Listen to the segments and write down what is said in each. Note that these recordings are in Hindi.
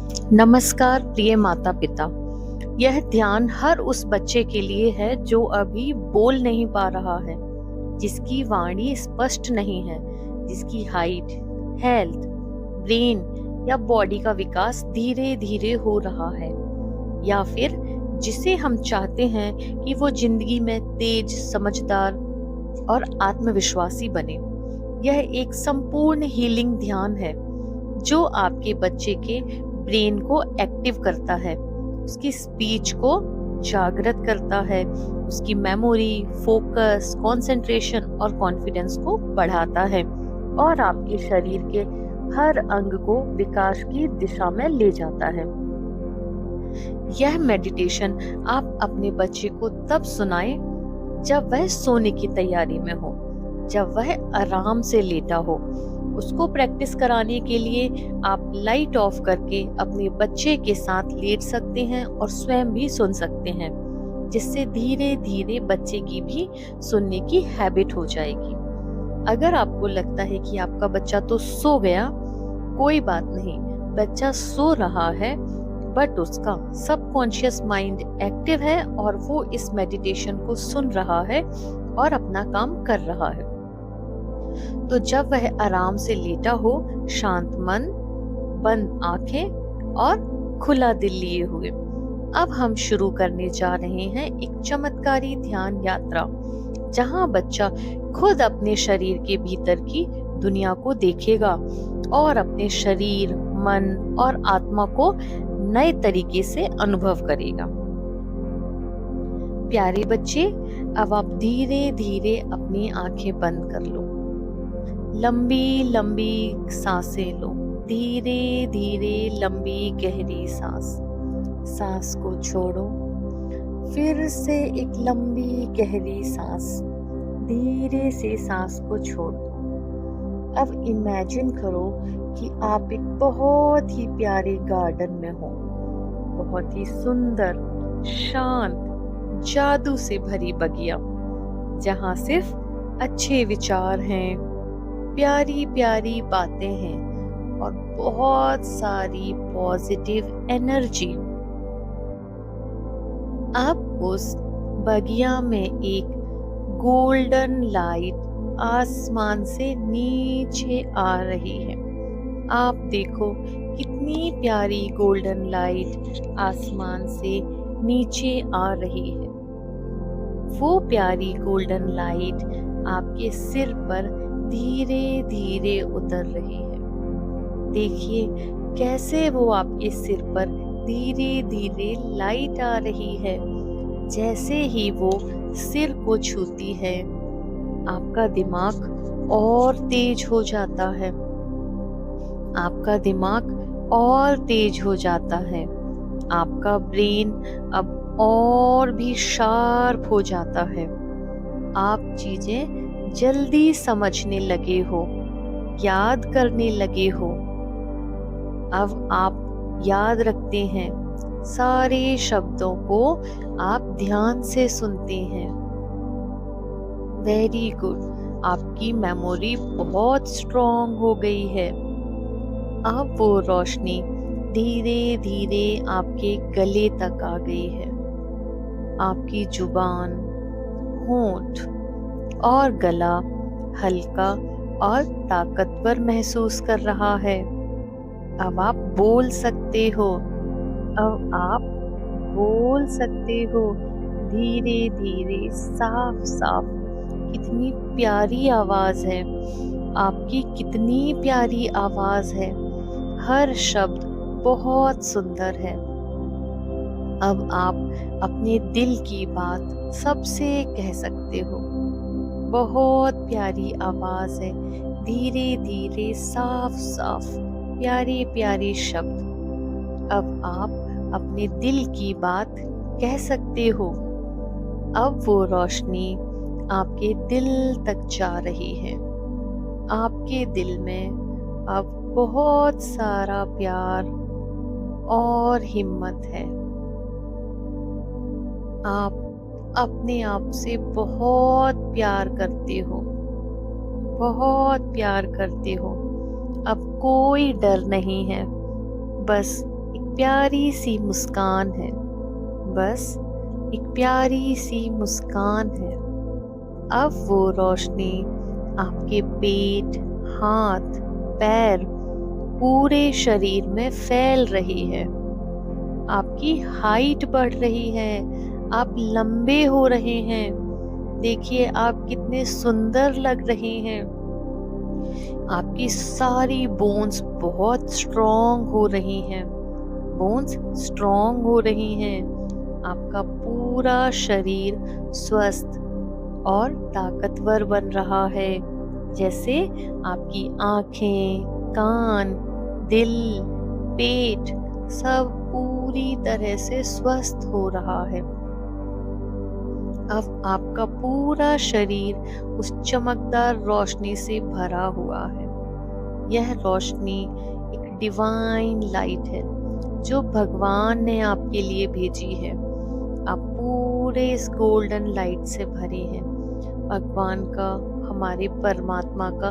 नमस्कार प्रिय माता पिता। यह ध्यान हर उस बच्चे के लिए है जो अभी बोल नहीं पा रहा है, जिसकी वाणी स्पष्ट नहीं है, जिसकी हाइट, हेल्थ, ब्रेन या बॉडी का विकास धीरे धीरे हो रहा है, या फिर जिसे हम चाहते हैं कि वो जिंदगी में तेज, समझदार और आत्मविश्वासी बने। यह एक संपूर्ण हीलिंग ध्यान है जो आपके बच्चे के ब्रेन को एक्टिव करता है, उसकी स्पीच को जागृत करता है, उसकी मेमोरी, फोकस, कंसंट्रेशन और कॉन्फिडेंस को बढ़ाता है और आपके शरीर के हर अंग को विकास की दिशा में ले जाता है। यह मेडिटेशन आप अपने बच्चे को तब सुनाएं जब वह सोने की तैयारी में हो, जब वह आराम से लेटा हो। उसको प्रैक्टिस कराने के लिए आप लाइट ऑफ करके अपने बच्चे के साथ लेट सकते हैं और स्वयं भी सुन सकते हैं, जिससे धीरे धीरे बच्चे की भी सुनने की हैबिट हो जाएगी। अगर आपको लगता है कि आपका बच्चा तो सो गया, कोई बात नहीं, बच्चा सो रहा है, बट उसका सबकॉन्शियस माइंड एक्टिव है और वो इस मेडिटेशन को सुन रहा है और अपना काम कर रहा है। तो जब वह आराम से लेटा हो, शांत मन, बंद आंखें और खुला दिल लिए हुए, अब हम शुरू करने जा रहे हैं एक चमत्कारी ध्यान यात्रा, जहां बच्चा खुद अपने शरीर के भीतर की दुनिया को देखेगा और अपने शरीर, मन और आत्मा को नए तरीके से अनुभव करेगा। प्यारे बच्चे, अब आप धीरे धीरे अपनी आंखें बंद कर लो। लंबी लंबी सांसें लो, धीरे धीरे लंबी गहरी सांस को छोड़ो। फिर से एक लंबी गहरी सांस, धीरे से सांस को छोड़ दो। अब इमेजिन करो कि आप एक बहुत ही प्यारे गार्डन में हो, बहुत ही सुंदर, शांत, जादू से भरी बगिया, जहां सिर्फ अच्छे विचार हैं, प्यारी प्यारी बातें हैं और बहुत सारी पॉजिटिव एनर्जी। अब उस बगिया में एक गोल्डन लाइट आसमान से नीचे आ रही है। आप देखो कितनी प्यारी गोल्डन लाइट आसमान से नीचे आ रही है। वो प्यारी गोल्डन लाइट आपके सिर पर धीरे धीरे उतर रही है। देखिए कैसे वो आपके सिर पर धीरे धीरे लाइट आ रही है। जैसे ही वो सिर को छूती है, आपका दिमाग और तेज हो जाता है, आपका दिमाग और तेज हो जाता है, आपका ब्रेन अब और भी शार्प हो जाता है। आप चीजें जल्दी समझने लगे हो, याद करने लगे हो। अब आप याद रखते हैं, सारे शब्दों को आप ध्यान से सुनते हैं। वेरी गुड, आपकी मेमोरी बहुत स्ट्रॉन्ग हो गई है। अब वो रोशनी धीरे धीरे आपके गले तक आ गई है। आपकी जुबान, होंठ और गला हल्का और ताकतवर महसूस कर रहा है। अब आप बोल सकते हो, अब आप बोल सकते हो धीरे धीरे, साफ साफ। कितनी प्यारी आवाज है आपकी, कितनी प्यारी आवाज है। हर शब्द बहुत सुंदर है। अब आप अपने दिल की बात सबसे कह सकते हो। बहुत प्यारी आवाज है, धीरे धीरे, साफ साफ, प्यारे प्यारे शब्द। अब आप अपने दिल की बात कह सकते हो। अब वो रोशनी आपके दिल तक जा रही है। आपके दिल में अब बहुत सारा प्यार और हिम्मत है। आप अपने आप से बहुत प्यार करते हो, बहुत प्यार करते हो। अब कोई डर नहीं है, बस एक प्यारी सी मुस्कान है, बस एक प्यारी सी मुस्कान है। अब वो रोशनी आपके पेट, हाथ, पैर, पूरे शरीर में फैल रही है। आपकी हाइट बढ़ रही है, आप लंबे हो रहे हैं। देखिए आप कितने सुंदर लग रहे हैं। आपकी सारी बोन्स बहुत स्ट्रॉन्ग हो रही हैं। बोन्स स्ट्रॉन्ग हो रही हैं। आपका पूरा शरीर स्वस्थ और ताकतवर बन रहा है। जैसे आपकी आंखें, कान, दिल, पेट सब पूरी तरह से स्वस्थ हो रहा है। अब आपका पूरा शरीर उस चमकदार रोशनी से भरा हुआ है। यह रोशनी एक डिवाइन लाइट है जो भगवान ने आपके लिए भेजी है। आप पूरे इस गोल्डन लाइट से भरे हैं। भगवान का, हमारे परमात्मा का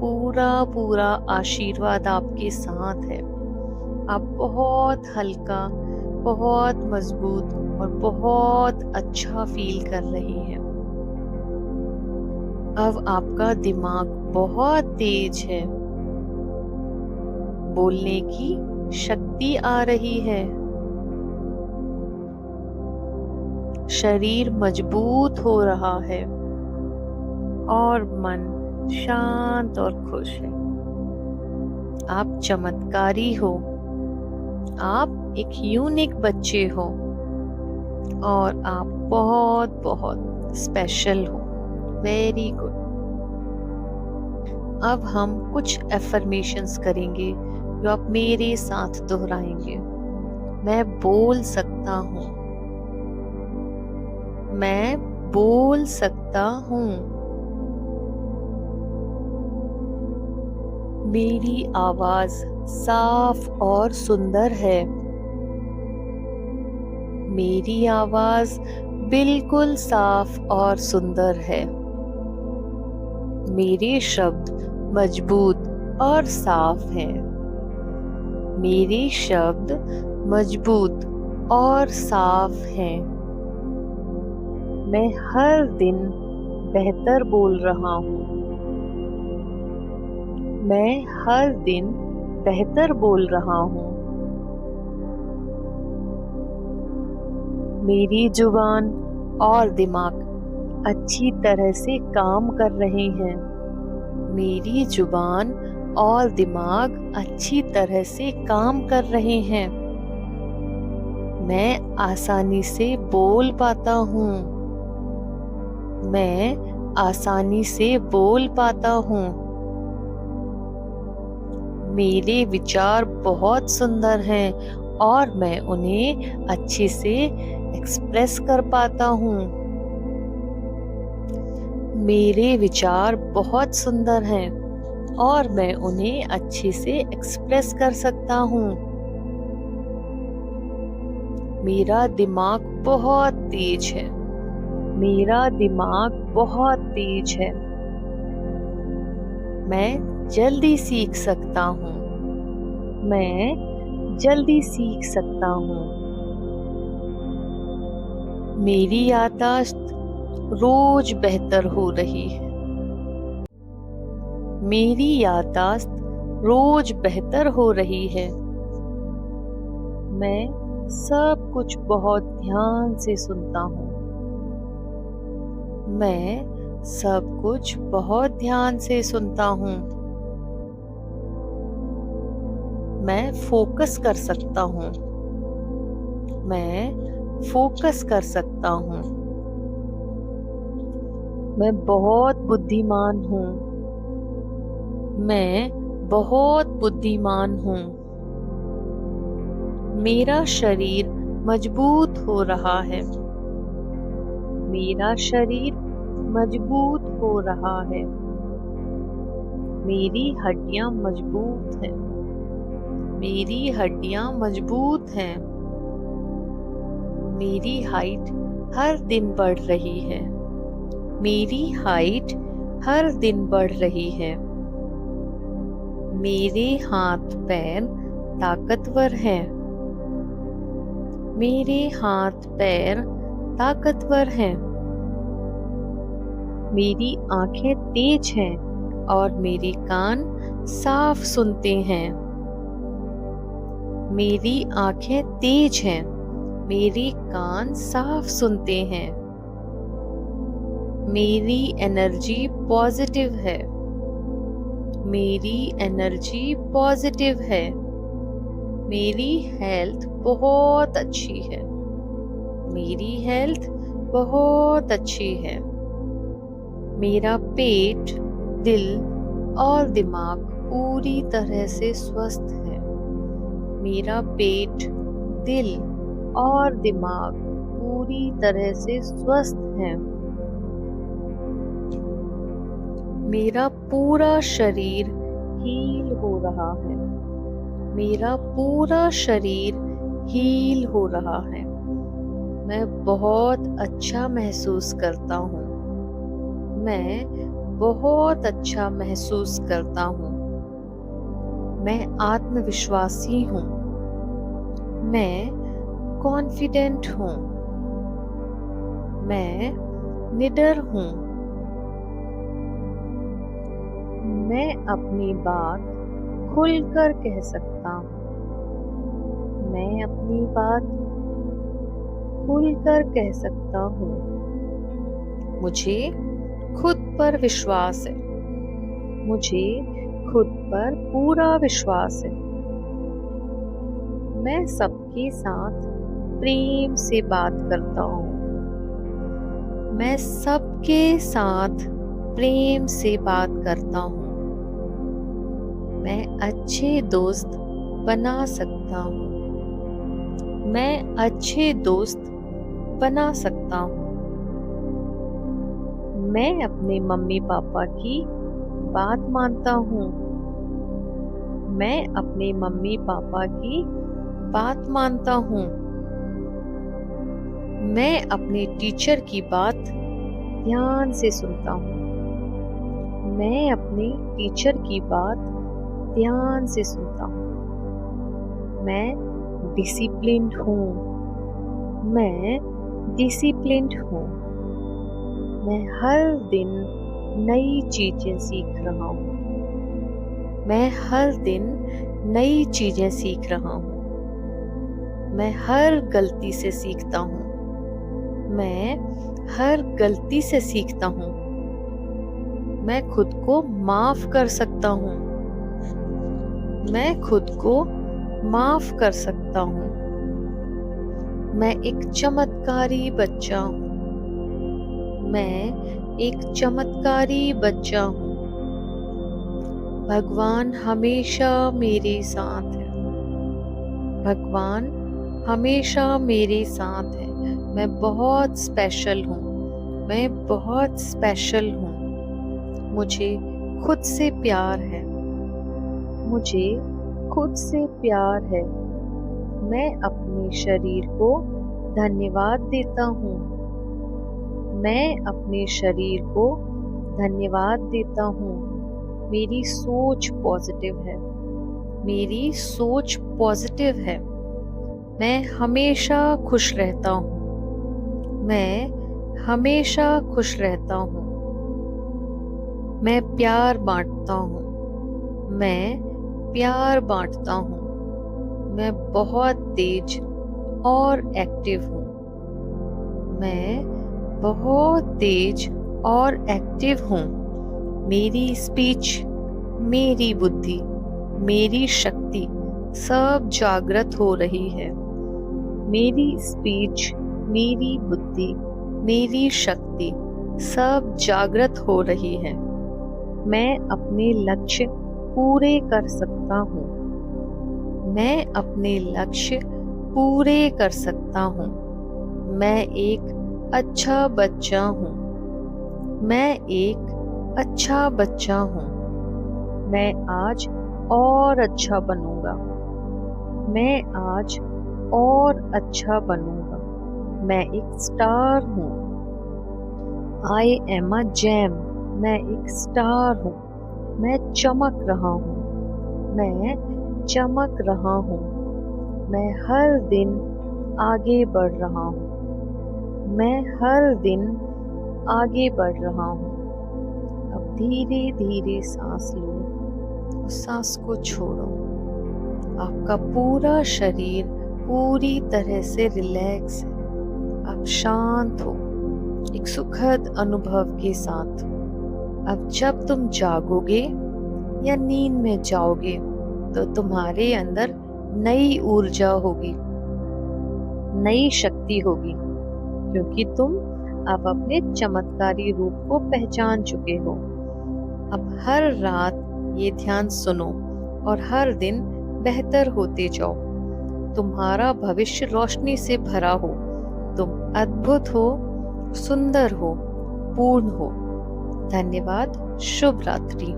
पूरा पूरा आशीर्वाद आपके साथ है। आप बहुत हल्का, बहुत मजबूत और बहुत अच्छा फील कर रही हैं। अब आपका दिमाग बहुत तेज है। बोलने की शक्ति आ रही है। शरीर मजबूत हो रहा है और मन शांत और खुश है। आप चमत्कारी हो। आप एक यूनिक बच्चे हो और आप बहुत बहुत स्पेशल हो। Very good. अब हम कुछ एफर्मेशंस करेंगे जो आप मेरे साथ दोहराएंगे। मैं बोल सकता हूँ। मैं बोल सकता हूँ। मेरी आवाज साफ और सुंदर है। मेरी आवाज बिल्कुल साफ और सुंदर है। मेरे शब्द मजबूत और साफ हैं। मेरे शब्द मजबूत और साफ हैं। मैं हर दिन बेहतर बोल रहा हूँ। मैं हर दिन बेहतर बोल रहा हूँ। मेरी जुबान और दिमाग अच्छी तरह से काम कर रहे हैं। मेरी जुबान और दिमाग अच्छी तरह से काम कर रहे हैं। मैं आसानी से बोल पाता हूँ। मैं आसानी से बोल पाता हूँ। मेरे विचार बहुत सुंदर हैं और मैं उन्हें अच्छे से एक्सप्रेस कर पाता हूँ। मेरे विचार बहुत सुंदर हैं और मैं उन्हें अच्छे से एक्सप्रेस कर सकता हूँ। मेरा दिमाग बहुत तेज है। मेरा दिमाग बहुत तेज है। मैं जल्दी सीख सकता हूँ। मैं जल्दी सीख सकता हूँ। मेरी याददाश्त रोज बेहतर हो रही है। मेरी याददाश्त रोज बेहतर हो रही है। मैं सब कुछ बहुत ध्यान से सुनता हूँ। मैं सब कुछ बहुत ध्यान से सुनता हूँ। मैं फोकस कर सकता हूँ। मैं फोकस कर सकता हूँ। मैं बहुत बुद्धिमान हूँ। मैं बहुत बुद्धिमान हूँ। मेरा शरीर मजबूत हो रहा है। मेरा शरीर मजबूत हो रहा है। मेरी हड्डियां मजबूत हैं। मेरी हड्डियां मजबूत हैं। मेरी हाइट हर दिन बढ़ रही है। मेरी हाइट हर दिन बढ़ रही है। मेरे हाथ पैर ताकतवर हैं। मेरे हाथ पैर ताकतवर हैं। मेरी आंखें तेज हैं और मेरे कान साफ सुनते हैं। मेरी आंखें तेज हैं, मेरे कान साफ सुनते हैं। मेरी एनर्जी पॉजिटिव है। मेरी एनर्जी पॉजिटिव है। मेरी हेल्थ बहुत अच्छी है। मेरी हेल्थ बहुत अच्छी है। मेरा पेट, दिल और दिमाग पूरी तरह से स्वस्थ है। मेरा पेट, दिल और दिमाग पूरी तरह से स्वस्थ है। मेरा पूरा शरीर हील हो रहा है। मेरा पूरा शरीर हील हो रहा है। मैं बहुत अच्छा महसूस करता हूँ। मैं बहुत अच्छा महसूस करता हूँ। मैं आत्मविश्वासी हूँ। मैं कॉन्फिडेंट हूँ। मैं निडर हूँ। मैं अपनी बात खुलकर कह सकता हूँ। मैं अपनी बात खुलकर कह सकता हूँ। मुझे खुद पर विश्वास है। मुझे खुद पर पूरा विश्वास है। मैं सबके साथ प्रेम से बात करता हूँ। मैं सबके साथ प्रेम से बात करता हूँ। मैं अच्छे दोस्त बना सकता हूँ। मैं अच्छे दोस्त बना सकता हूँ। मैं अपने मम्मी पापा की बात मानता हूँ। मैं अपने मम्मी पापा की बात मानता हूँ। मैं अपने टीचर की बात ध्यान से सुनता हूँ। मैं अपने टीचर की बात ध्यान से सुनता हूँ। मैं डिसिप्लिन्ड हूँ। मैं डिसिप्लिन्ड हूँ। मैं हर दिन नई चीजें सीख रहा हूँ। मैं हर दिन नई चीजें सीख रहा हूँ। मैं हर गलती से सीखता हूँ। मैं हर गलती से सीखता हूँ। मैं खुद को माफ कर सकता हूँ। मैं खुद को माफ कर सकता हूँ। मैं एक चमत्कारी बच्चा हूँ। मैं एक चमत्कारी बच्चा हूँ। भगवान हमेशा मेरे साथ है। भगवान हमेशा मेरे साथ है। मैं बहुत स्पेशल हूँ। मैं बहुत स्पेशल हूँ। मुझे खुद से प्यार है। मुझे खुद से प्यार है। मैं अपने शरीर को धन्यवाद देता हूँ। मैं अपने शरीर को धन्यवाद देता हूँ। मेरी सोच पॉजिटिव है। मेरी सोच पॉजिटिव है। मैं हमेशा खुश रहता हूँ। मैं हमेशा खुश रहता हूँ। मैं प्यार बांटता हूँ। मैं प्यार बांटता हूँ। मैं बहुत तेज और एक्टिव हूँ। मैं बहुत तेज और एक्टिव हूँ। मेरी स्पीच, मेरी बुद्धि, मेरी शक्ति सब जागृत हो रही है। मेरी स्पीच, मेरी बुद्धि, मेरी शक्ति सब जागृत हो रही है। मैं अपने लक्ष्य पूरे कर सकता हूँ। मैं अपने लक्ष्य पूरे कर सकता हूँ। मैं एक अच्छा बच्चा हूँ। मैं एक अच्छा बच्चा हूँ। मैं आज और अच्छा बनूंगा। मैं आज और अच्छा बनूंगा। मैं एक स्टार हूँ। I am a gem. मैं एक स्टार हूँ। मैं चमक रहा हूँ। मैं चमक रहा हूँ। मैं हर दिन आगे बढ़ रहा हूँ। मैं हर दिन आगे बढ़ रहा हूँ। अब धीरे धीरे सांस लो और सांस को छोड़ो। आपका पूरा शरीर पूरी तरह से रिलैक्स है। आप शांत हो, एक सुखद अनुभव के साथ। अब जब तुम जागोगे या नींद में जाओगे तो तुम्हारे अंदर नई ऊर्जा होगी, नई शक्ति होगी, क्योंकि तुम अब अपने चमत्कारी रूप को पहचान चुके हो। अब हर रात ये ध्यान सुनो और हर दिन बेहतर होते जाओ। तुम्हारा भविष्य रोशनी से भरा हो। तुम अद्भुत हो, सुंदर हो, पूर्ण हो। धन्यवाद। शुभ रात्रि।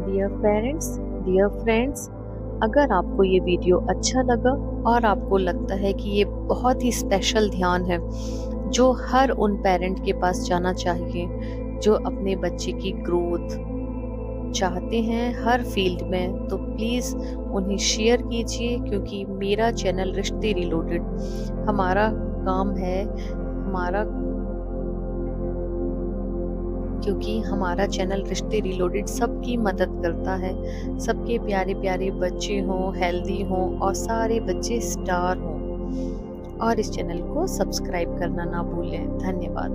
डियर पेरेंट्स, डियर फ्रेंड्स, अगर आपको ये वीडियो अच्छा लगा और आपको लगता है कि ये बहुत ही स्पेशल ध्यान है जो हर उन पेरेंट के पास जाना चाहिए जो अपने बच्चे की ग्रोथ चाहते हैं हर फील्ड में, तो प्लीज़ उन्हें शेयर कीजिए, क्योंकि मेरा चैनल रिश्ते रिलोडेड, हमारा काम है, क्योंकि हमारा चैनल रिश्ते रिलोडेड सबकी मदद करता है। सबके प्यारे प्यारे बच्चे हों, हेल्दी हों और सारे बच्चे स्टार हों। और इस चैनल को सब्सक्राइब करना ना भूलें। धन्यवाद।